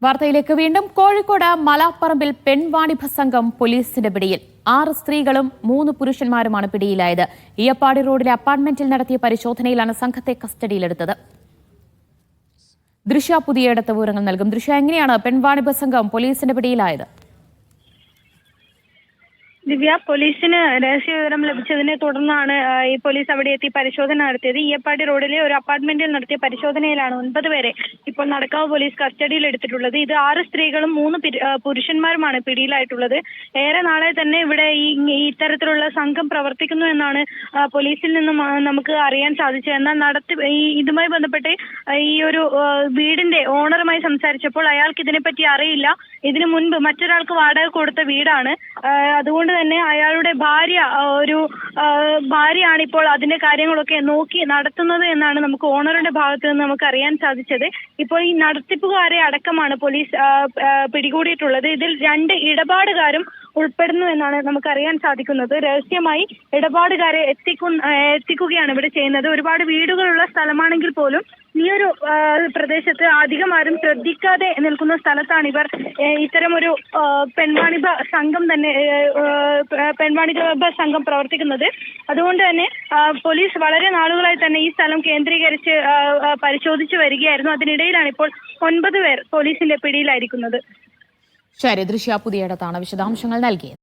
വാർത്തയിലേക്ക് വീണ്ടും. കോഴിക്കോട് മലാപ്പറമ്പിൽ പെൺവാണിഭ സംഘം പോലീസിന്റെ പിടിയിൽ. 6 സ്ത്രീകളും 3 പുരുഷന്മാരുമാണ് പിടിയിലായത്. ഈയപ്പാടി റോഡിലെ അപ്പാർട്ട്മെന്റിൽ നടത്തിയ പരിശോധനയിലാണ് സംഘത്തെ കസ്റ്റഡിയിലെടുത്തത്. ദൃശ്യ പുതിയയിടത്ത് വിവരങ്ങൾ നൽകും. ദൃശ്യ, എങ്ങനെയാണ് പെൺവാണിഭ സംഘം പോലീസിന്റെ പിടിയിലായത്? ദിവ്യ, പോലീസിന് രഹസ്യ വിവരം ലഭിച്ചതിനെ തുടർന്നാണ് ഈ പോലീസ് അവിടെ എത്തി പരിശോധന നടത്തിയത്. ഈയപ്പാടി റോഡിലെ ഒരു അപ്പാർട്ട്മെന്റിൽ നടത്തിയ പരിശോധനയിലാണ് 9 പേരെ ഇപ്പോൾ നടക്കാവ് പോലീസ് കസ്റ്റഡിയിൽ എടുത്തിട്ടുള്ളത്. ഇത് 6 സ്ത്രീകളും 3 പുരുഷന്മാരുമാണ് പിടിയിലായിട്ടുള്ളത്. ഏറെ നാളെ തന്നെ ഇവിടെ ഇത്തരത്തിലുള്ള സംഘം പ്രവർത്തിക്കുന്നു എന്നാണ് പോലീസിൽ നിന്നും നമുക്ക് അറിയാൻ സാധിച്ചത്. എന്നാൽ ഇതുമായി ബന്ധപ്പെട്ട് ഈ ഒരു വീടിന്റെ ഓണറുമായി സംസാരിച്ചപ്പോൾ അയാൾക്ക് ഇതിനെപ്പറ്റി അറിയില്ല. ഇതിനു മുൻപ് മറ്റൊരാൾക്ക് വാടക കൊടുത്ത വീടാണ്. അതുകൊണ്ട് തന്നെ അയാളുടെ ഭാര്യയാണ് ഇപ്പോൾ അതിന്റെ കാര്യങ്ങളൊക്കെ നോക്കി നടത്തുന്നത് എന്നാണ് നമുക്ക് ഓണറുടെ ഭാഗത്ത് നിന്ന് നമുക്ക് അറിയാൻ സാധിച്ചത്. ഇപ്പോൾ ഈ നടത്തിപ്പുകാരെ അടക്കമാണ് പോലീസ് പിടികൂടിയിട്ടുള്ളത്. ഇതിൽ 2 ഇടപാടുകാരും ഉൾപ്പെടുന്നു എന്നാണ് നമുക്കറിയാൻ സാധിക്കുന്നത്. രഹസ്യമായി ഇടപാടുകാരെ എത്തിക്കുകയാണ് ഇവിടെ ചെയ്യുന്നത്. ഒരുപാട് വീടുകളുള്ള സ്ഥലമാണെങ്കിൽ പോലും ഈ ഒരു പ്രദേശത്ത് അധികം ആരും ശ്രദ്ധിക്കാതെ നിൽക്കുന്ന സ്ഥലത്താണ് ഇവർ ഇത്തരമൊരു പെൺവാണിഭ സംഘം പ്രവർത്തിക്കുന്നത്. അതുകൊണ്ട് തന്നെ പോലീസ് വളരെ നാളുകളായി തന്നെ ഈ സ്ഥലം കേന്ദ്രീകരിച്ച് പരിശോധിച്ചു വരികയായിരുന്നു. അതിനിടയിലാണ് ഇപ്പോൾ 9 പേർ പോലീസിന്റെ പിടിയിലായിരിക്കുന്നത്. ശരി, ദൃശ്യ പുതിയയിടത്താണ് വിശദാംശങ്ങൾ നൽകിയത്.